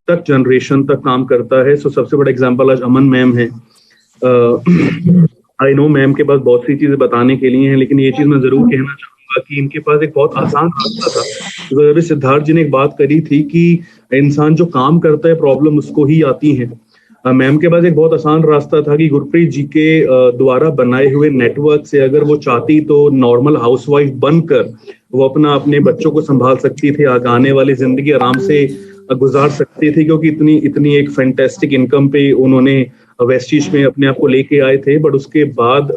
तक जनरेशन तक काम करता है। सो सबसे बड़ा एग्जांपल आज अमन मैम है। आई नो मैम के पास बहुत सी चीजें बताने के लिए हैं, लेकिन ये चीज मैं जरूर कहना चाहूंगा कि इनके पास एक बहुत आसान रास्ता था। तो अभी सिद्धार्थ जी ने एक बात करी थी कि इंसान जो काम करता है प्रॉब्लम उसको ही आती है। मैम के पास एक बहुत आसान रास्ता था कि गुरप्रीत जी के द्वारा बनाए हुए नेटवर्क से अगर वो चाहती तो नॉर्मल हाउसवाइफ बनकर वो अपने बच्चों को संभाल सकती थी, आने वाली जिंदगी आराम से गुजार सकती थी, क्योंकि इतनी इतनी एक फैंटेस्टिक इनकम पे उन्होंने वेस्टिज में अपने आप को लेके आए थे। बट उसके बाद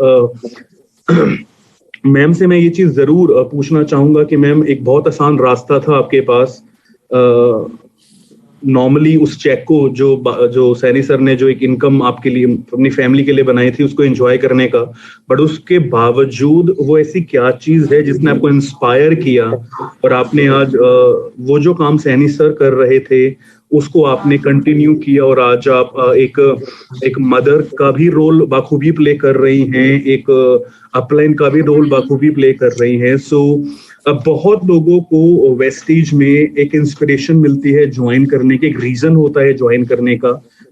मैम से मैं ये चीज जरूर पूछना चाहूंगा कि मैम एक बहुत आसान रास्ता था आपके पास नॉर्मली उस चेक को जो सैनी सर ने जो एक इनकम आपके लिए अपनी फैमिली के लिए बनाई थी उसको एंजॉय करने का, बट उसके बावजूद वो ऐसी क्या चीज है जिसने आपको इंस्पायर किया और आपने आज वो जो काम सैनी सर कर रहे थे उसको आपने कंटिन्यू किया और आज आप एक मदर का भी रोल बाखूबी प्ले कर रही हैं, एक अपलाइन का भी रोल बाखूबी प्ले कर रही हैं। सो बहुत लोगों को वेस्टिज में एक इंस्पिरेशन मिलती है ज्वाइन करने के, एक रीजन होता है ज्वाइन करने का।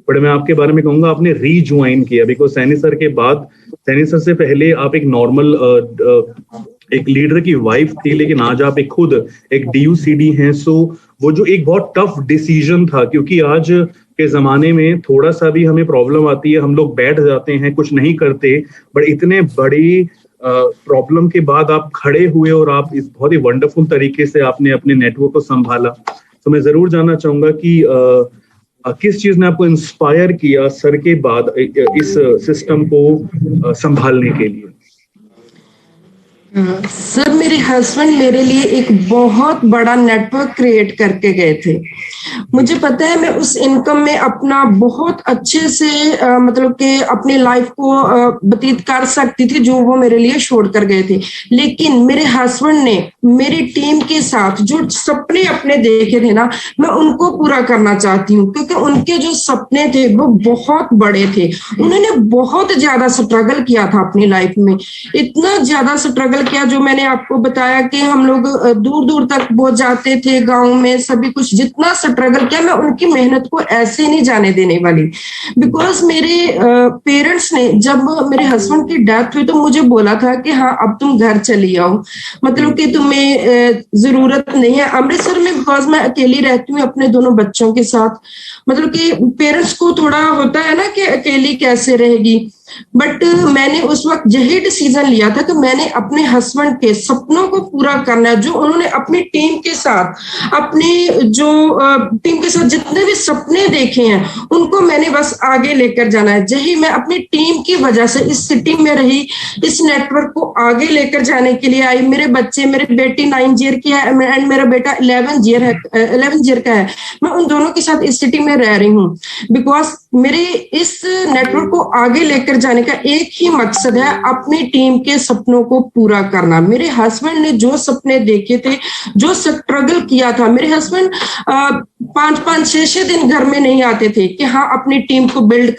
बट मैं आपके बारे में कहूंगा आपने रीज्वाइन किया, बिकॉज सैनी सर के बाद, सैनी सर से पहले आप एक नॉर्मल एक लीडर की वाइफ थी, लेकिन आज आप एक खुद एक DUCD हैं। सो वो जो एक बहुत टफ डिसीजन था, क्योंकि आज के जमाने में थोड़ा सा भी हमें प्रॉब्लम आती है हम लोग बैठ जाते हैं, कुछ नहीं करते, बट इतने बड़ी प्रॉब्लम के बाद आप खड़े हुए और आप इस बहुत ही वंडरफुल तरीके से आपने अपने नेटवर्क को संभाला। तो मैं जरूर जानना चाहूंगा कि किस चीज ने आपको इंस्पायर किया सर के बाद इस सिस्टम को संभालने के लिए? सर मेरे हस्बैंड मेरे लिए एक बहुत बड़ा नेटवर्क क्रिएट करके गए थे। मुझे पता है मैं उस इनकम में अपना बहुत अच्छे से मतलब कि अपनी लाइफ को व्यतीत कर सकती थी जो वो मेरे लिए छोड़ कर गए थे। लेकिन मेरे हस्बैंड ने मेरी टीम के साथ जो सपने अपने देखे थे ना, मैं उनको पूरा करना चाहती हूँ, क्योंकि उनके जो सपने थे वो बहुत बड़े थे। उन्होंने बहुत ज्यादा स्ट्रगल किया था अपनी लाइफ में, इतना ज्यादा स्ट्रगल किया जो मैंने आपको बताया कि हम लोग दूर दूर तक पहुंच जाते थे, गांव में सभी कुछ जितना स्ट्रगल किया, मैं उनकी मेहनत को ऐसे नहीं जाने देने वाली। बिकॉज मेरे पेरेंट्स ने जब मेरे हस्बैंड की डेथ हुई तो मुझे बोला था कि हाँ अब तुम घर चली आओ, मतलब कि तुम्हें जरूरत नहीं है अमृतसर में, बिकॉज मैं अकेली रहती हूँ अपने दोनों बच्चों के साथ। मतलब कि पेरेंट्स को थोड़ा होता है ना कि अकेली कैसे रहेगी। बट मैंने उस वक्त यही डिसीजन लिया था कि मैंने अपने हस्बैंड के सपनों को पूरा करना है, जो उन्होंने अपनी टीम के साथ टीम के साथ जितने भी सपने देखे हैं उनको मैंने बस आगे लेकर जाना है। यही मैं अपनी टीम की वजह से इस सिटी में रही, इस नेटवर्क को आगे लेकर जाने के लिए आई। मेरे बच्चे, मेरी बेटी 9 ईयर की है एंड मेरा बेटा 11 ईयर का है। मैं उन दोनों के साथ इस सिटी में रह रही हूँ बिकॉज मेरे इस नेटवर्क को आगे लेकर जाने का एक ही मकसद है, अपनी टीम के सपनों को पूरा करना। मेरे हस्बैंड ने जो सपने देखे थे, जो स्ट्रगल किया था, मेरे हस्बैंड 5-5, 6-6 दिन घर में नहीं आते थे कि हाँ अपनी टीम को बिल्ड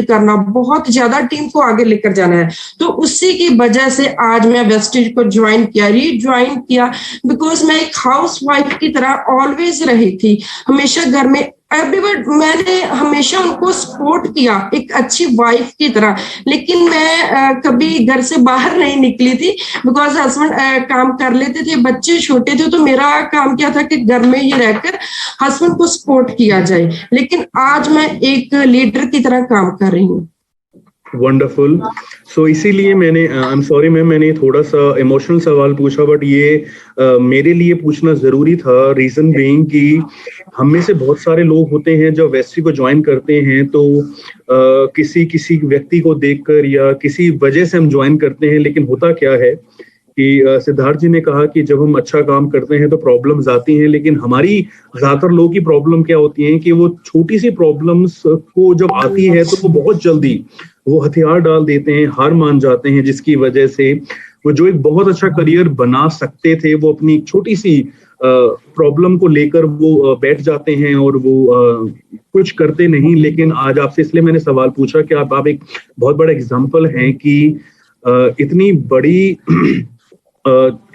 करना, बहुत ज्यादा टीम को आगे लेकर जाना है। तो उसी की वजह से आज मैं वेस्टिज को रीज्वाइन किया बिकॉज मैं एक हाउस वाइफ की तरह ऑलवेज रही थी, हमेशा घर में मैंने हमेशा उनको सपोर्ट किया एक अच्छी वाइफ की तरह। लेकिन मैं कभी घर से बाहर नहीं निकली थी बिकॉज हस्बैंड काम कर लेते थे, बच्चे छोटे थे, तो मेरा काम क्या था कि घर में ही रहकर हस्बैंड को सपोर्ट किया जाए। लेकिन आज मैं एक लीडर की तरह काम कर रही हूँ। वंडरफुल। सो इसीलिए मैंने आई एम सॉरी मैम, मैंने थोड़ा सा इमोशनल सवाल पूछा, बट ये मेरे लिए पूछना जरूरी था। रीजन बीइंग कि हम में से बहुत सारे लोग होते हैं जो वेस्टी को ज्वाइन करते हैं तो किसी व्यक्ति को देखकर या किसी वजह से हम ज्वाइन करते हैं। लेकिन होता क्या है कि सिद्धार्थ जी ने कहा कि जब हम अच्छा काम करते हैं तो प्रॉब्लम्स आती हैं, लेकिन हमारी ज्यादातर लोगों की प्रॉब्लम क्या होती है कि वो छोटी सी प्रॉब्लम्स को जब आती है तो वो बहुत जल्दी वो हथियार डाल देते हैं, हार मान जाते हैं, जिसकी वजह से वो जो एक बहुत अच्छा करियर बना सकते थे वो अपनी एक छोटी सी प्रॉब्लम को लेकर वो बैठ जाते हैं और वो कुछ करते नहीं। लेकिन आज आपसे इसलिए मैंने सवाल पूछा कि आप एक बहुत बड़ा एग्जाम्पल हैं कि इतनी बड़ी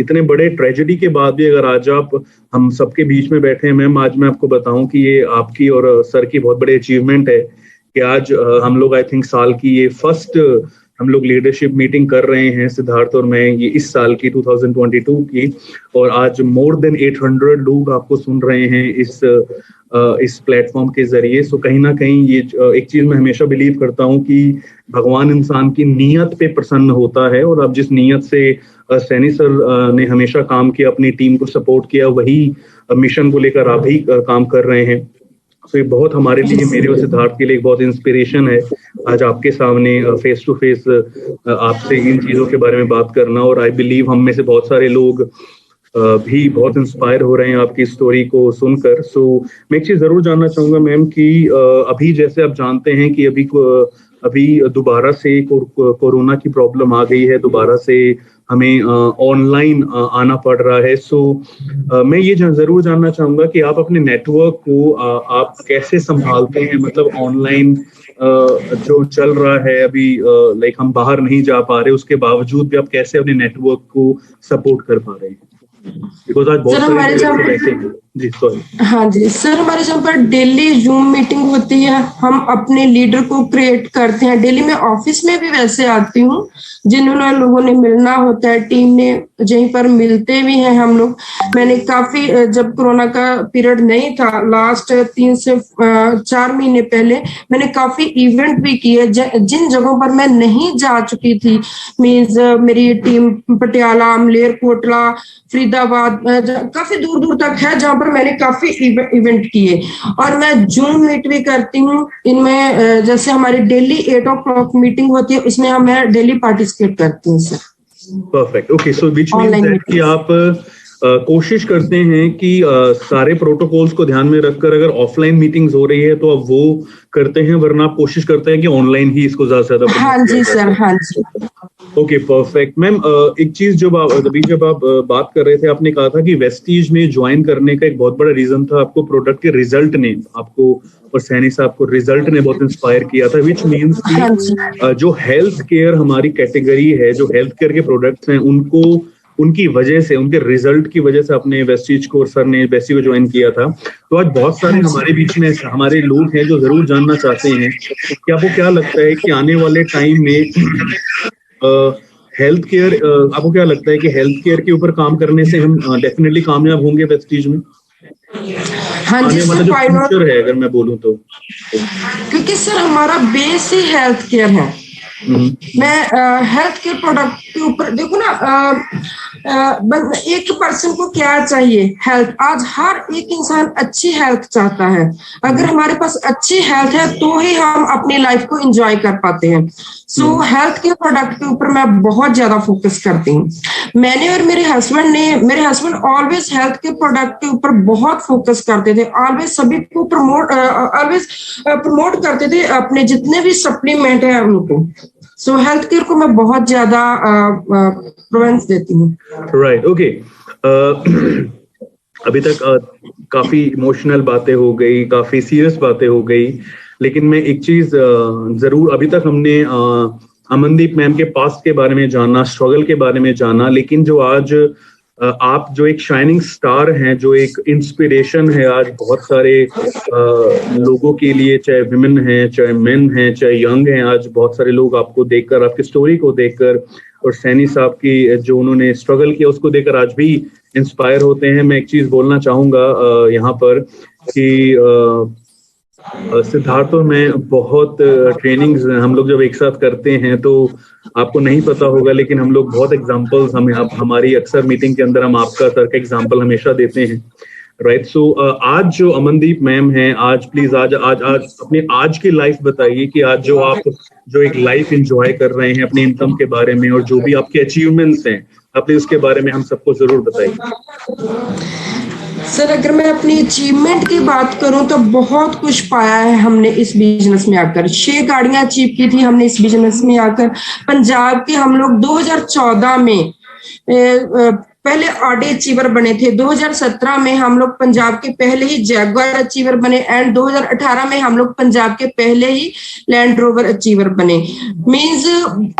इतने बड़े ट्रेजेडी के बाद भी अगर आज आप हम सबके बीच में बैठे हैं मैम, आज मैं आपको बताऊं कि ये आपकी और सर की बहुत बड़ी अचीवमेंट है कि आज हम लोग आई थिंक साल की ये फर्स्ट हम लोग लीडरशिप मीटिंग कर रहे हैं सिद्धार्थ और मैं, ये इस साल की 2022 की, और आज मोर देन 800 लोग आपको सुन रहे हैं इस प्लेटफॉर्म के जरिए। सो कहीं ना कहीं ये एक चीज मैं हमेशा बिलीव करता हूँ कि भगवान इंसान की नीयत पे प्रसन्न होता है, और अब जिस नीयत से सैनी सर ने हमेशा काम किया, अपनी टीम को सपोर्ट किया, वही मिशन को लेकर आप भी काम कर रहे हैं। तो ये बहुत हमारे लिए, मेरे और सिद्धार्थ के लिए एक बहुत इंस्पिरेशन है आज आपके सामने फेस टू फेस आपसे इन चीजों के बारे में बात करना। और आई बिलीव हम में से बहुत सारे लोग भी बहुत इंस्पायर हो रहे हैं आपकी स्टोरी को सुनकर। सो मैं एक चीज जरूर जानना चाहूंगा मैम कि अभी जैसे आप जानते हैं कि अभी दोबारा से कोरोना की प्रॉब्लम आ गई है, दोबारा से हमें ऑनलाइन आना पड़ रहा है। सो मैं ये जरूर जानना चाहूंगा कि आप अपने नेटवर्क को आप कैसे संभालते हैं, मतलब ऑनलाइन जो चल रहा है अभी, लाइक हम बाहर नहीं जा पा रहे, उसके बावजूद भी आप कैसे अपने नेटवर्क को सपोर्ट कर पा रहे हैं? बिकॉज आज बहुत सारे लोग बैठे हैं। जी सॉरी। हाँ जी सर, हमारे यहाँ पर डेली जूम मीटिंग होती है, हम अपने लीडर को क्रिएट करते हैं डेली। मैं ऑफिस में भी वैसे आती हूँ, जिन्होंने लोगों ने मिलना होता है टीम ने, यहीं पर मिलते भी हैं हम लोग। मैंने काफी, जब कोरोना का पीरियड नहीं था, लास्ट 3 से 4 महीने पहले, मैंने काफी इवेंट भी किए जिन जगहों पर मैं नहीं जा चुकी थी। मीन्स मेरी टीम पटियाला, मलेरकोटला, फरीदाबाद, काफी दूर दूर तक है, जहां पर मैंने काफी इवेंट किए। और मैं जूम मीट भी करती हूँ इनमें, जैसे हमारी डेली 8 o'clock मीटिंग होती है, उसमें मैं डेली पार्टिसिपेट करती हूँ sir. Perfect, okay. So which means that कि आप कोशिश करते हैं कि सारे प्रोटोकॉल्स को ध्यान में रखकर अगर ऑफलाइन मीटिंग्स हो रही है तो आप वो करते हैं, वरना आप कोशिश करते हैं कि ऑनलाइन ही इसको ज्यादा से ज्यादा। हाँ जी सर, हाँ जी। Okay perfect. मैम एक चीज जब आप बात कर रहे थे, आपने कहा था कि वेस्टीज में ज्वाइन करने का एक बहुत बड़ा रीजन था आपको प्रोडक्ट के रिजल्ट ने, आपको और सैनी साहब को रिजल्ट ने बहुत इंस्पायर किया था, विच मीन्स कि जो हेल्थ केयर हमारी कैटेगरी है, जो हेल्थ केयर के प्रोडक्ट्स हैं, उनकी वजह से, उनके रिजल्ट की वजह से अपने वेस्टीज को, सर ने वेस्टी को ज्वाइन किया था। तो आज बहुत सारे हमारे बीच में हमारे लोग हैं जो जरूर जानना चाहते हैं कि आपको क्या लगता है कि आने वाले टाइम में हेल्थ केयर, आपको क्या लगता है कि हेल्थ केयर के ऊपर काम करने से हम डेफिनेटली कामयाब होंगे वेस्टीज में? हाँ जी सर, जो फ्यूचर है अगर मैं बोलूँ तो, क्योंकि सर हमारा बेस ही हेल्थ केयर है। मैं हेल्थ केयर प्रोडक्ट के ऊपर देखो ना, एक पर्सन को क्या चाहिए, हेल्थ। आज हर एक इंसान अच्छी हेल्थ चाहता है। अगर हमारे पास अच्छी हेल्थ है तो ही हम अपनी लाइफ को एंजॉय कर पाते हैं। सो हेल्थ केयर प्रोडक्ट के ऊपर मैं बहुत ज्यादा फोकस करती हूँ। मैंने और मेरे husband always health care product के ऊपर बहुत फोकस करते थे, ऑलवेज सभी को प्रमोट करते थे, अपने जितने भी सप्लीमेंट है उनको। सो हेल्थ केयर को मैं बहुत ज्यादा प्रेफरेंस देती हूँ। Right, okay. अभी तक काफी इमोशनल बातें हो गई, काफी सीरियस बातें हो गई, लेकिन मैं एक चीज जरूर, अभी तक हमने अमनदीप मैम के पास्ट के बारे में जाना, स्ट्रगल के बारे में जाना, लेकिन जो आज आप जो एक शाइनिंग स्टार हैं, जो एक इंस्पिरेशन है आज बहुत सारे लोगों के लिए, चाहे विमेन हैं, चाहे मेन हैं, चाहे यंग हैं, आज बहुत सारे लोग आपको देखकर, आपकी स्टोरी को देखकर और सैनी साहब की जो उन्होंने स्ट्रगल किया उसको देखकर आज भी इंस्पायर होते हैं। मैं एक चीज बोलना चाहूंगा यहाँ पर कि सिद्धार्थ और मैं बहुत ट्रेनिंग्स हम लोग जब एक साथ करते हैं तो आपको नहीं पता होगा, लेकिन हम लोग बहुत एग्जांपल्स हमारी अक्सर मीटिंग के अंदर हम आपका सर का एग्जांपल हमेशा देते हैं, राइट। सो आज जो अमनदीप मैम हैं, आज प्लीज आज अपनी आज की लाइफ बताइए कि आज जो आप जो एक लाइफ एंजॉय कर रहे हैं अपनी इनकम के बारे में, और जो भी आपके अचीवमेंट्स हैं, अपने उसके बारे में हम सबको जरूर बताइए। सर अगर मैं अपनी अचीवमेंट की बात करूं तो बहुत कुछ पाया है हमने इस बिजनेस में आकर। 6 गाड़ियां अचीव की थी हमने इस बिजनेस में आकर। पंजाब के हम लोग 2014 में पहले ऑडी अचीवर बने थे, 2017 में हम लोग पंजाब के पहले ही जैगवार अचीवर बने, एंड 2018 में हम लोग पंजाब के पहले ही लैंड रोवर अचीवर बने। मींस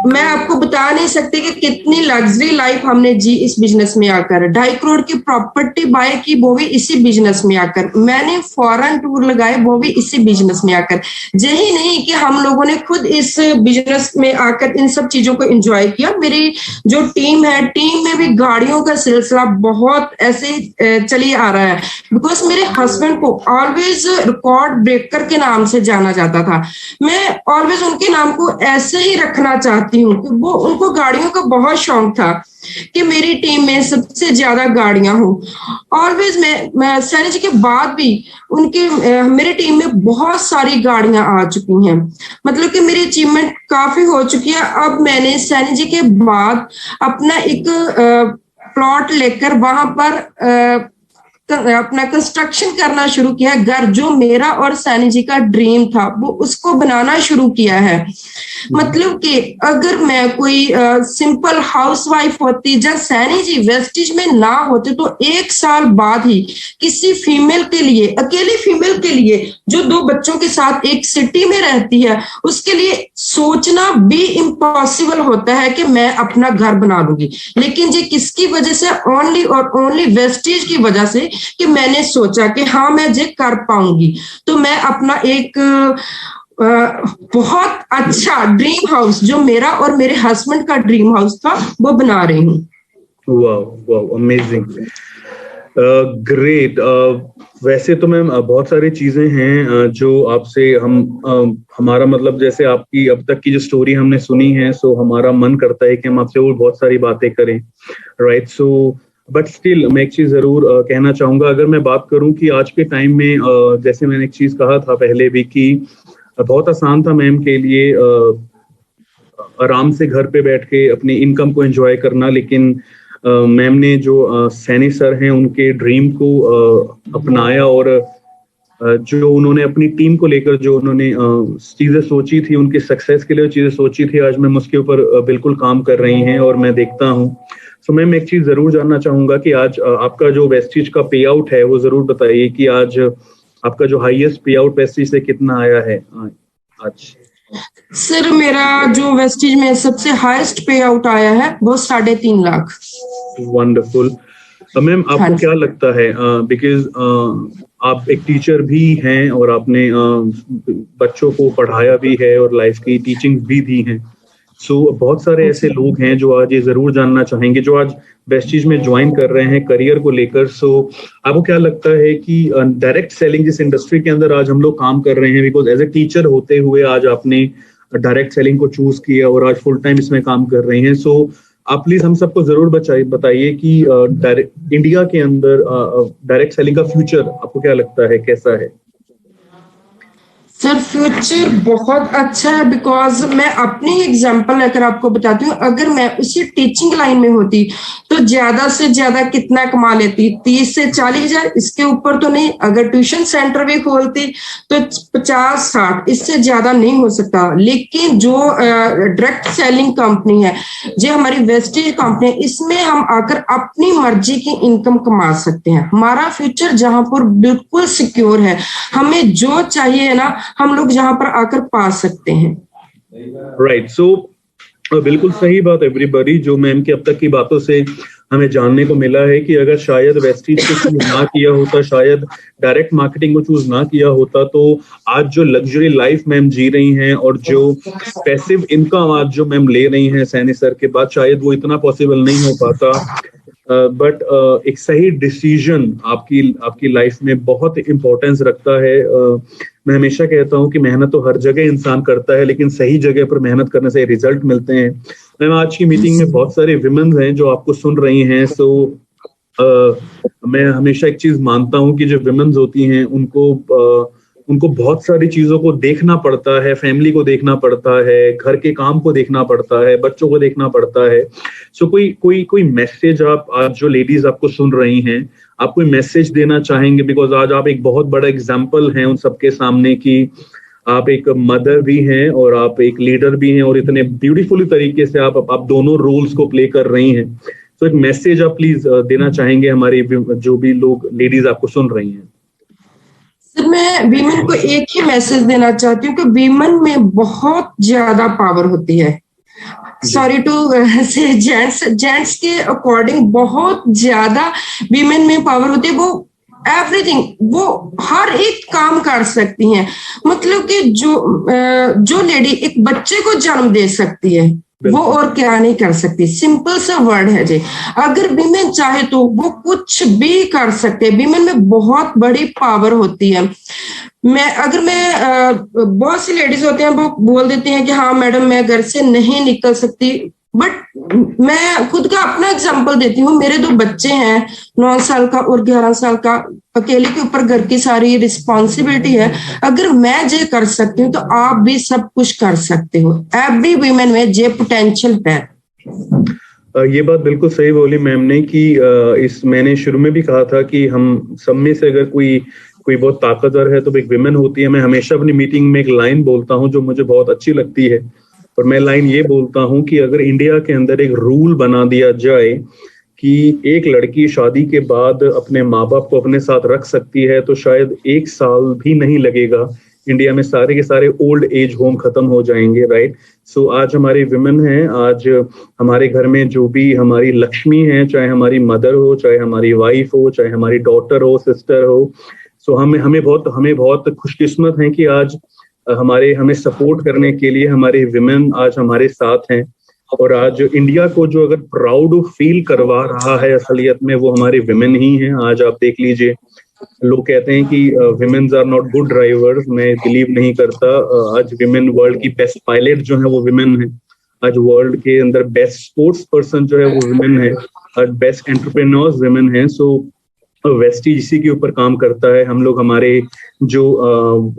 मैं आपको बता नहीं सकती कि कितनी लग्जरी लाइफ हमने जी इस बिजनेस में आकर। 2.5 करोड़ की प्रॉपर्टी बाय की, वो भी इसी बिजनेस में आकर। मैंने फॉरेन टूर लगाए, वो भी इसी बिजनेस में आकर। यही नहीं कि हम लोगों ने खुद इस बिजनेस में आकर इन सब चीजों को एंजॉय किया, मेरी जो टीम है, टीम में भी गाड़ियों का सिलसिला बहुत ऐसे चली आ रहा है। बिकॉज मेरे हस्बैंड को ऑलवेज रिकॉर्ड ब्रेकर के नाम से जाना जाता था। मैं ऑलवेज उनके नाम को ऐसे ही रखना चाहती हूँ कि वो, उनको गाड़ियों का बहुत शौक था कि मेरी टीम में सबसे ज्यादा गाड़ियां हो। ऑलवेज मैं सैनी जी के बाद भी उनके मेरी टीम में बहुत सारी गाड़ियां आ चुकी हैं, मतलब कि मेरी अचीवमेंट काफी हो चुकी है। अब मैंने सैनी जी के बाद अपना एक प्लॉट लेकर वहां पर अपना कंस्ट्रक्शन करना शुरू किया। घर जो मेरा और सैनी जी का ड्रीम था, वो उसको बनाना शुरू किया है। मतलब कि अगर मैं कोई सिंपल हाउसवाइफ होती, जब सैनी जी वेस्टिज में ना होते, तो 1 साल बाद ही किसी फीमेल के लिए, अकेली फीमेल के लिए जो 2 बच्चों के साथ एक सिटी में रहती है, उसके लिए सोचना भी इम्पॉसिबल होता है कि मैं अपना घर बना लूंगी। लेकिन ये किसकी वजह से? ओनली और ओनली वेस्टिज की वजह से, कि मैंने सोचा कि हाँ मैं ये कर पाऊंगी। तो मैं अपना एक बहुत अच्छा ड्रीम हाउस, जो मेरा और मेरे हस्बैंड का ड्रीम हाउस था, वो बना रही हूँ। Wow wow, amazing, great. वैसे तो मैम बहुत सारी चीजें हैं जो आपसे हमारा मतलब, जैसे आपकी अब तक की जो स्टोरी हमने सुनी है, सो हमारा मन करता है कि हम आपसे और बहुत सारी बातें करें, राइट? सो बट स्टिल मैं एक चीज जरूर कहना चाहूंगा। अगर मैं बात करूं कि आज के टाइम में, जैसे मैंने एक चीज कहा था पहले भी कि बहुत आसान था मैम के लिए आराम से घर पे बैठ के अपनी इनकम को एंजॉय करना, लेकिन मैम ने जो सैनी सर हैं उनके ड्रीम को अपनाया, और जो उन्होंने अपनी टीम को लेकर जो उन्होंने चीजें सोची थी, उनके सक्सेस के लिए चीजें सोची थी, आज मैम उसके ऊपर बिल्कुल काम कर रही हैं और मैं देखता हूँ। सो मैम एक चीज जरूर जानना चाहूंगा कि आज आपका जो वेस्टिज का पे आउट है, वो जरूर बताइए कि आज आपका जो हाईएस्ट पे आउट वेस्टिज से कितना आया है आज? सर मेरा जो वेस्टिज में सबसे हाईएस्ट पे आउट आया है, वो 3.5 लाख। वंडरफुल। मैम आपको क्या लगता है, बिकॉज आप एक टीचर भी हैं और आपने बच्चों को पढ़ाया भी है और लाइफ की टीचिंग भी दी हैं, सो बहुत सारे ऐसे लोग हैं जो आज ये जरूर जानना चाहेंगे, जो आज वेस्टिज में ज्वाइन कर रहे हैं करियर को लेकर। सो आपको क्या लगता है कि डायरेक्ट सेलिंग जिस इंडस्ट्री के अंदर आज हम लोग काम कर रहे हैं, बिकॉज एज ए टीचर होते हुए आज आपने डायरेक्ट सेलिंग को चूज किया और आज फुल टाइम इसमें काम कर रहे हैं, सो आप प्लीज हम सबको जरूर बताइए कि इंडिया के अंदर डायरेक्ट सेलिंग का फ्यूचर आपको क्या लगता है, कैसा है? सर फ्यूचर बहुत अच्छा है, बिकॉज मैं अपनी एग्जांपल लेकर आपको बताती हूँ। अगर मैं उसी टीचिंग लाइन में होती तो ज्यादा से ज्यादा कितना कमा लेती, 30 से 40 हजार, इसके ऊपर तो नहीं। अगर ट्यूशन सेंटर भी खोलती तो 50-60, इससे ज्यादा नहीं हो सकता। लेकिन जो डायरेक्ट सेलिंग कंपनी है, जो हमारी वेस्टिज कंपनी है, इसमें हम आकर अपनी मर्जी की इनकम कमा सकते हैं। हमारा फ्यूचर जहां पर बिल्कुल सिक्योर है, हमें जो चाहिए ना हम लोग जहां पर आकर पा सकते हैं। राइट, सो बिल्कुल सही बात एवरीबॉडी। जो मैम की अब तक की बातों से हमें जानने को मिला है कि अगर शायद वेस्टिज को चूज ना किया होता, शायद डायरेक्ट मार्केटिंग को चूज ना किया होता, तो आज जो लग्जरी लाइफ मैम जी रही हैं और जो पैसिव इनकम आज जो मैम ले रही हैं सैनी सर के बाद, शायद वो इतना पॉसिबल नहीं हो पाता। बट एक सही डिसीजन आपकी लाइफ में बहुत इंपॉर्टेंस रखता है। मैं हमेशा कहता हूं कि मेहनत तो हर जगह इंसान करता है, लेकिन सही जगह पर मेहनत करने से रिजल्ट मिलते हैं। मैम आज की मीटिंग में बहुत सारे विमेन्स हैं जो आपको सुन रही हैं, सो मैं हमेशा एक चीज मानता हूं कि जो विमेन्स होती हैं उनको बहुत सारी चीजों को देखना पड़ता है, फैमिली को देखना पड़ता है, घर के काम को देखना पड़ता है, बच्चों को देखना पड़ता है। सो कोई मैसेज आप आज जो लेडीज आपको सुन रही हैं, आप कोई मैसेज देना चाहेंगे? बिकॉज आज आप एक बहुत बड़ा एग्जाम्पल हैं उन सबके सामने कि आप एक मदर भी हैं और आप एक लीडर भी हैं, और इतने ब्यूटीफुली तरीके से आप दोनों रोल्स को प्ले कर रही हैं। तो एक मैसेज आप प्लीज देना चाहेंगे हमारे जो भी लोग लेडीज आपको सुन रही हैं? सर, मैं वीमेन को एक ही मैसेज देना चाहती हूँ कि वीमेन में बहुत ज्यादा पावर होती है। सॉरी टू से जेंट्स के अकॉर्डिंग बहुत ज्यादा वीमेन में पावर होती है। वो एवरीथिंग, वो हर एक काम कर सकती हैं। मतलब कि जो लेडी एक बच्चे को जन्म दे सकती है, वो और क्या नहीं कर सकती। सिंपल सा वर्ड है जी, अगर विमेन चाहे तो वो कुछ भी कर सकते हैं। विमेन में बहुत बड़ी पावर होती है। बहुत सी लेडीज होते हैं, वो बोल देती हैं कि हाँ मैडम मैं घर से नहीं निकल सकती, बट मैं खुद का अपना एग्जांपल देती हूँ। मेरे 2 बच्चे हैं, 9 साल का और 11 साल का। अकेले के ऊपर घर की सारी रिस्पॉन्सिबिलिटी है। अगर मैं ये कर सकती हूँ तो आप भी सब कुछ कर सकते हो। एवरी वीमेन में जे पोटेंशियल है। ये बात बिल्कुल सही बोली मैम ने कि मैंने शुरू में भी कहा था कि हम सब में से अगर कोई बहुत ताकतवर है तो एक विमेन होती है। मैं हमेशा अपनी मीटिंग में एक लाइन बोलता हूँ जो मुझे बहुत अच्छी लगती है, और मैं लाइन ये बोलता हूँ कि अगर इंडिया के अंदर एक रूल बना दिया जाए कि एक लड़की शादी के बाद अपने माँ बाप को अपने साथ रख सकती है, तो शायद 1 साल भी नहीं लगेगा, इंडिया में सारे के सारे ओल्ड एज होम खत्म हो जाएंगे, राइट। सो आज हमारी विमेन हैं, आज हमारे घर में जो भी हमारी लक्ष्मी है, चाहे हमारी मदर हो, चाहे हमारी वाइफ हो, चाहे हमारी डॉटर हो, सिस्टर हो, सो हमें बहुत खुशकिस्मत है कि आज हमें सपोर्ट करने के लिए हमारे विमेन आज हमारे साथ हैं। और आज इंडिया को जो अगर प्राउड फील करवा रहा है असलियत में, वो हमारे विमेन ही हैं। आज आप देख लीजिए, लोग कहते हैं कि womens are not good drivers, मैं बिलीव नहीं करता। आज विमेन वर्ल्ड की बेस्ट पायलट जो है वो विमेन है। आज वर्ल्ड के अंदर बेस्ट स्पोर्ट्स पर्सन जो है वो विमेन है। आज बेस्ट एंटरप्रेन्योर्स विमेन है। सो वेस्टीज इसी के ऊपर काम करता है। हम लोग हमारे जो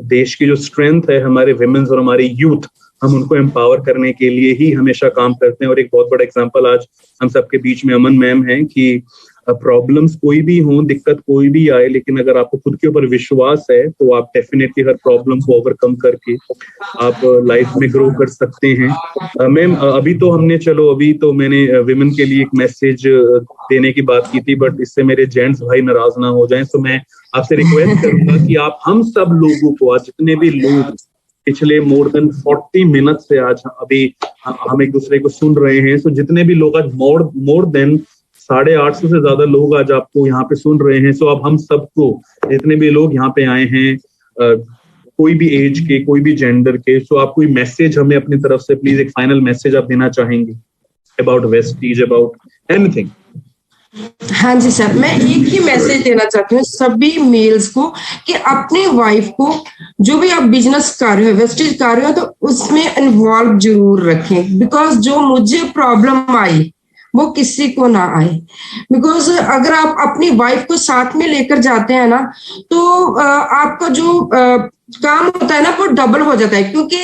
देश की जो स्ट्रेंथ है, हमारे विमेन्स और हमारे यूथ, हम उनको एम्पावर करने के लिए ही हमेशा काम करते हैं। और एक बहुत बड़ा एग्जांपल आज हम सबके बीच में अमन मैम है कि प्रॉब्लम्स कोई भी हो, दिक्कत कोई भी आए, लेकिन अगर आपको खुद के ऊपर विश्वास है तो आप डेफिनेटली हर प्रॉब्लम को ओवरकम करके आप लाइफ में ग्रो कर सकते हैं। मैम अभी तो मैंने विमेन के लिए एक मैसेज देने की बात की थी, बट इससे मेरे जेंट्स भाई नाराज ना हो जाएं, तो मैं आपसे रिक्वेस्ट करूंगा कि आप हम सब लोगों को, आज जितने भी लोग पिछले मोर देन 40 मिनट से आज अभी हम एक दूसरे को सुन रहे हैं, तो जितने भी लोग आज मोर देन 850 से ज्यादा लोग आज आपको यहाँ पे सुन रहे हैं। सो अब हम सबको, जितने भी लोग यहाँ पे आए हैं, कोई भी एज के, कोई भी जेंडर के, सो आप कोई मैसेज हमें अपनी तरफ से प्लीज एक फाइनल मैसेज आप देना चाहेंगे अबाउट वेस्टीज, अबाउट एनीथिंग? हाँ जी सर, मैं एक ही मैसेज देना चाहती हूँ सभी मेल्स को कि अपने वाइफ को, जो भी आप बिजनेस कर रहे हो, वेस्टेज कर रहे हो, तो उसमें इन्वॉल्व जरूर रखें। बिकॉज जो मुझे प्रॉब्लम आई वो किसी को ना आए। बिकॉज अगर आप अपनी वाइफ को साथ में लेकर जाते हैं ना, तो आपका जो काम होता है ना वो डबल हो जाता है। क्योंकि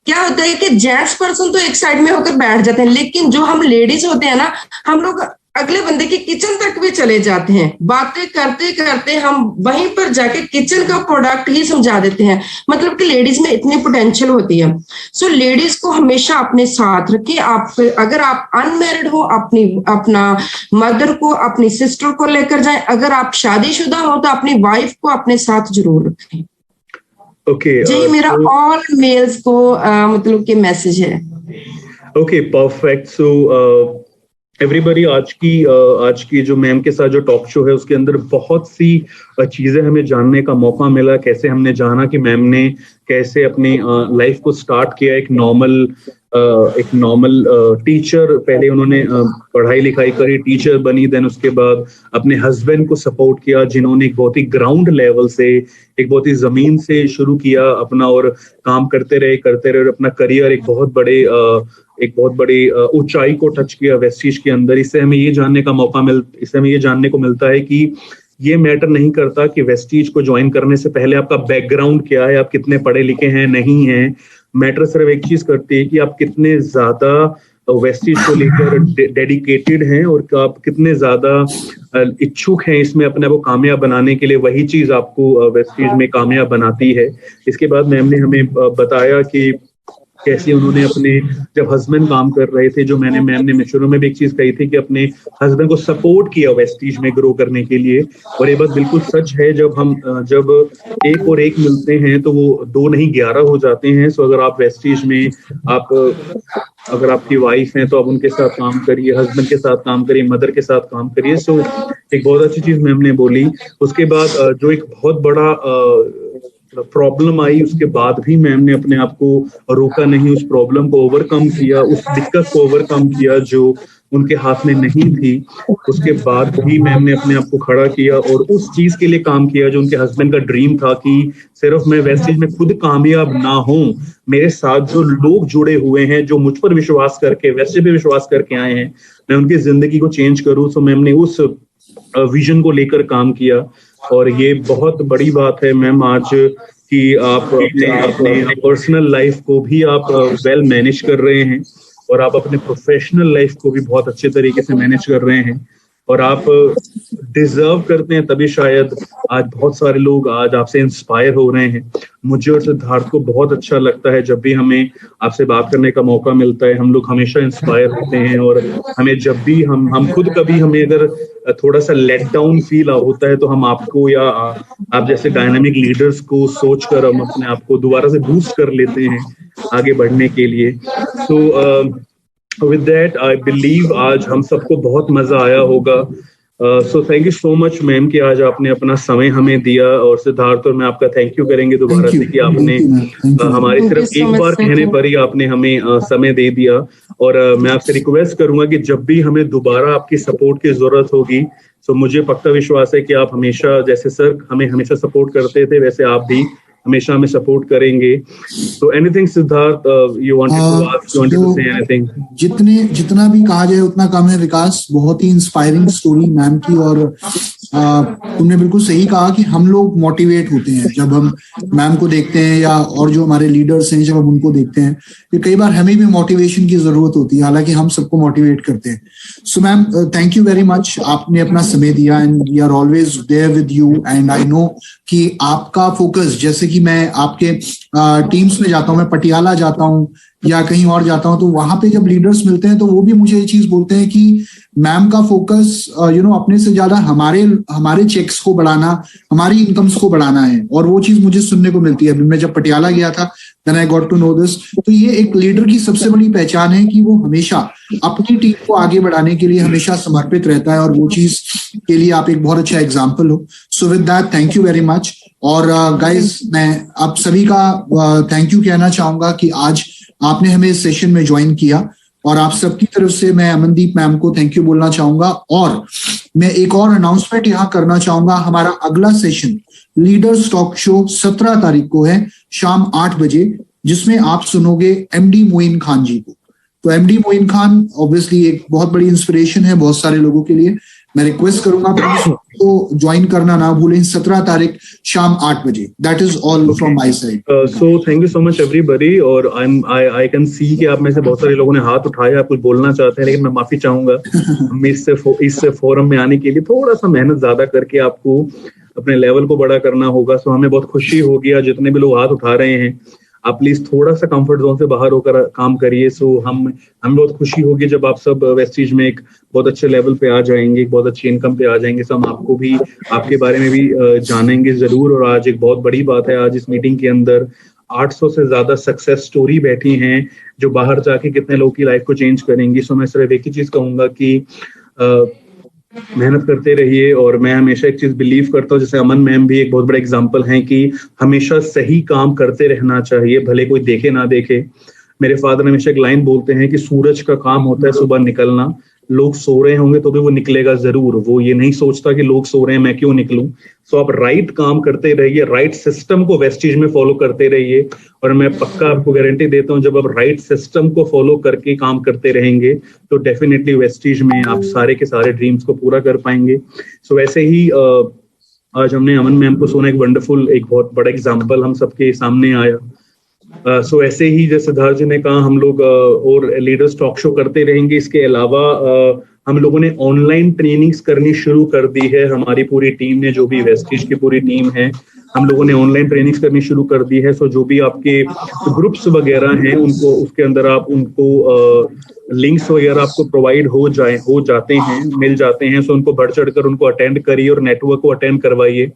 क्या होता है कि जेंट्स पर्सन तो एक साइड में होकर बैठ जाते हैं, लेकिन जो हम लेडीज होते हैं ना, हम लोग अगले बंदे के किचन तक भी चले जाते हैं। बातें करते करते हम वहीं पर जाके किचन का प्रोडक्ट ही समझा देते हैं। मतलब कि लेडीज में इतनी पोटेंशियल होती है। सो लेडीज को हमेशा अपने साथ रखिए। आप अगर आप अनमैरिड हो, अपना मदर को, अपनी सिस्टर को लेकर जाएं। अगर आप शादीशुदा हो तो अपनी वाइफ को अपने साथ जरूर रखें। ओके, जी मेरा ऑल मेल्स को मतलब कि मैसेज है। Okay, perfect. सो एवरीबॉडी, आज की जो मैम के साथ जो टॉक शो है उसके अंदर बहुत सी चीजें हमें जानने का मौका मिला। कैसे हमने जाना कि मैम ने कैसे अपनी लाइफ को स्टार्ट किया। एक नॉर्मल टीचर, पहले उन्होंने पढ़ाई लिखाई करी, टीचर बनी, देन उसके बाद अपने हस्बैंड को सपोर्ट किया, जिन्होंने एक बहुत ही ग्राउंड लेवल से, एक बहुत ही जमीन से शुरू किया अपना, और काम करते रहे और अपना करियर एक बहुत बड़ी ऊंचाई को टच किया वेस्टीज के अंदर। इससे हमें ये जानने को मिलता है कि ये मैटर नहीं करता कि वेस्टीज को ज्वाइन करने से पहले आपका बैकग्राउंड क्या है, आप कितने पढ़े लिखे हैं, नहीं हैं। मैटर सिर्फ एक चीज करती है कि आप कितने ज्यादा वेस्टीज को लेकर डेडिकेटेड हैं और आप कितने ज्यादा इच्छुक हैं इसमें अपने आप को कामयाब बनाने के लिए। वही चीज आपको वेस्टीज में कामयाब बनाती है। इसके बाद मैम ने हमें बताया कि कैसे उन्होंने अपने जब हस्बैंड काम कर रहे थे, जो मैम ने शुरू में भी एक चीज कही थी कि अपने हस्बैंड को सपोर्ट किया वेस्टीज में ग्रो करने के लिए। और ये बात बिल्कुल सच है, जब एक और एक मिलते हैं तो वो 2 नहीं 11 हो जाते हैं। सो अगर आप वेस्टीज में अगर आपकी वाइफ है तो आप उनके साथ काम करिए, हस्बैंड के साथ काम करिए, मदर के साथ काम करिए। सो एक बहुत अच्छी चीज मैम ने बोली। उसके बाद जो एक बहुत बड़ा प्रॉब्लम आई, उसके बाद भी मैम ने अपने आप को रोका नहीं, उस प्रॉब्लम को ओवरकम किया, उस दिक्कत को ओवरकम किया जो उनके हाथ में नहीं थी। उसके बाद भी मैम ने अपने आप को खड़ा किया और उस चीज के लिए काम किया जो उनके हस्बैंड का ड्रीम था कि सिर्फ मैं वेस्टेज में खुद कामयाब ना हूं, मेरे साथ जो लोग जुड़े हुए हैं, जो मुझ पर विश्वास करके वेस्टेज पे विश्वास करके आए हैं, मैं उनकी जिंदगी को चेंज करूं। सो मैम ने उस विजन को लेकर काम किया। और ये बहुत बड़ी बात है मैम आज कि आप अपने पर्सनल लाइफ को भी आप वेल मैनेज कर रहे हैं और आप अपने प्रोफेशनल लाइफ को भी बहुत अच्छे तरीके से मैनेज कर रहे हैं। और आप डिजर्व करते हैं, तभी शायद आज बहुत सारे लोग आज आपसे इंस्पायर हो रहे हैं। मुझे और सिद्धार्थ को बहुत अच्छा लगता है जब भी हमें आपसे बात करने का मौका मिलता है। हम लोग हमेशा इंस्पायर होते हैं और हमें जब भी हम खुद कभी हमें अगर थोड़ा सा लेट डाउन फील होता है तो हम आपको या आप जैसे डायनामिक लीडर्स को सोचकर हम अपने आप को दोबारा से बूस्ट कर लेते हैं आगे बढ़ने के लिए। So with that I believe आज हम सबको बहुत मजा आया होगा। So thank you so much ma'am कि आज आपने अपना समय हमें दिया। और सिद्धार्थ और मैं आपका थैंक यू करेंगे दोबारा से कि आपने हमारे सिर्फ एक बार कहने पर ही आपने हमें समय दे दिया। और मैं आपसे रिक्वेस्ट करूंगा कि जब भी हमें दोबारा आपकी सपोर्ट की जरूरत होगी, तो मुझे पक्का विश्वास है कि आप हमेशा, जैसे सर हमें हमेशा सपोर्ट करते थे, वैसे आप भी हमेशा हमें सपोर्ट करेंगे। तो anything Siddharth you wanted to ask, you wanted to say anything? जितना भी कहा जाए उतना कम है विकास। बहुत ही इंस्पायरिंग स्टोरी मैम की। और तुमने बिल्कुल सही कहा कि हम लोग मोटिवेट होते हैं जब हम मैम को देखते हैं या और जो हमारे लीडर्स हैं जब हम उनको देखते हैं, कि कई बार हमें भी मोटिवेशन की जरूरत होती है, हालांकि हम सबको मोटिवेट करते हैं। So ma'am thank you very much, आपने अपना समय दिया and we are always there with you. And I know कि आपका फोकस, जैसे कि मैं आपके टीम्स में जाता हूँ, मैं पटियाला जाता हूँ या कहीं और जाता हूं, तो वहां पे जब लीडर्स मिलते हैं तो वो भी मुझे ये चीज बोलते हैं कि मैम का फोकस अपने से ज्यादा हमारे चेक्स को बढ़ाना, हमारी इनकम्स को बढ़ाना है। और वो चीज मुझे सुनने को मिलती है। अभी मैं जब पटियाला गया था, then I got to know this. तो ये एक लीडर की सबसे बड़ी पहचान है कि वो हमेशा अपनी टीम को आगे बढ़ाने के लिए हमेशा समर्पित रहता है। और वो चीज के लिए आप एक बहुत अच्छा एग्जाम्पल हो। So with that thank you very much. और गाइज मैं आप सभी का थैंक यू कहना चाहूंगा कि आज आपने हमें इस सेशन में ज्वाइन किया। और आप सबकी तरफ से मैं अमनदीप मैम को थैंक यू बोलना चाहूंगा। और मैं एक और अनाउंसमेंट यहाँ करना चाहूंगा। हमारा अगला सेशन लीडर्स टॉक शो 17 तारीख को है शाम 8 बजे, जिसमें आप सुनोगे एमडी मोइन खान जी को। तो एमडी मोइन खान ऑब्वियसली एक बहुत बड़ी इंस्पिरेशन है बहुत सारे लोगों के लिए। मैं रिक्वेस्ट करूंगा तो ज्वाइन करना ना भूलें, 17 तारीख शाम 8 बजे। That is all from my side. So thank you so much everybody. और आई कैन सी कि आप में से बहुत सारे लोगों ने हाथ उठाया, आप कुछ बोलना चाहते हैं, लेकिन मैं माफी चाहूंगा। हम इस फोरम में आने के लिए थोड़ा सा मेहनत ज्यादा करके आपको अपने लेवल को बड़ा करना होगा। सो हमें बहुत खुशी होगी आज जितने भी लोग हाथ उठा रहे हैं, आप प्लीज थोड़ा सा कंफर्ट जोन से बाहर होकर काम करिए। सो हम बहुत खुशी होगी जब आप सब वेस्टीज में एक बहुत अच्छे लेवल पे आ जाएंगे, एक बहुत अच्छी इनकम पे आ जाएंगे। सो हम आपको भी आपके बारे में भी जानेंगे जरूर। और आज एक बहुत बड़ी बात है, आज इस मीटिंग के अंदर 800 से ज्यादा सक्सेस स्टोरी बैठी हैं जो बाहर जाके कितने लोगों की लाइफ को चेंज करेंगी। सो मैं सिर्फ एक ही चीज कहूंगा कि मेहनत करते रहिए। और मैं हमेशा एक चीज बिलीव करता हूँ, जैसे अमन मैम भी एक बहुत बड़ा एग्जांपल हैं कि हमेशा सही काम करते रहना चाहिए, भले कोई देखे ना देखे। मेरे फादर हमेशा एक लाइन बोलते हैं कि सूरज का काम होता है सुबह निकलना, लोग सो रहे होंगे तो भी वो निकलेगा जरूर। वो ये नहीं सोचता कि लोग सो रहे हैं मैं क्यों निकलूं। सो आप राइट काम करते रहिए, राइट सिस्टम को वेस्टीज में फॉलो करते रहिए। और मैं पक्का आपको गारंटी देता हूं, जब आप राइट सिस्टम को फॉलो करके काम करते रहेंगे तो डेफिनेटली वेस्टीज में आप सारे के सारे ड्रीम्स को पूरा कर पाएंगे। सो वैसे ही आज हमने अमन मैम को सुना, एक वंडरफुल, एक बहुत बड़ा एग्जाम्पल हम सबके सामने आया। सो ऐसे ही जैसे सिद्धार्थ जी ने कहा, हम लोग और लीडर्स टॉक शो करते रहेंगे। इसके अलावा हम लोगों ने ऑनलाइन ट्रेनिंग्स करनी शुरू कर दी है। हमारी पूरी टीम ने, जो भी वेस्टीज की पूरी टीम है, हम लोगों ने ऑनलाइन ट्रेनिंग्स करनी शुरू कर दी है। सो जो भी आपके ग्रुप्स वगैरह हैं उनको उसके अंदर आप उनको लिंक्स वगैरह आपको प्रोवाइड हो जाते हैं, मिल जाते हैं। सो उनको बढ़ चढ़कर उनको अटेंड करिए और नेटवर्क को अटेंड करवाइए।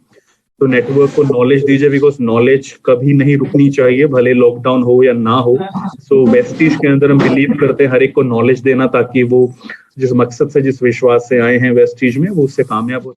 तो नेटवर्क को नॉलेज दीजिए, बिकॉज नॉलेज कभी नहीं रुकनी चाहिए, भले लॉकडाउन हो या ना हो। सो वेस्टीज के अंदर हम बिलीव करते हैं हर एक को नॉलेज देना, ताकि वो जिस मकसद से जिस विश्वास से आए हैं वेस्टीज में वो उससे कामयाब हो।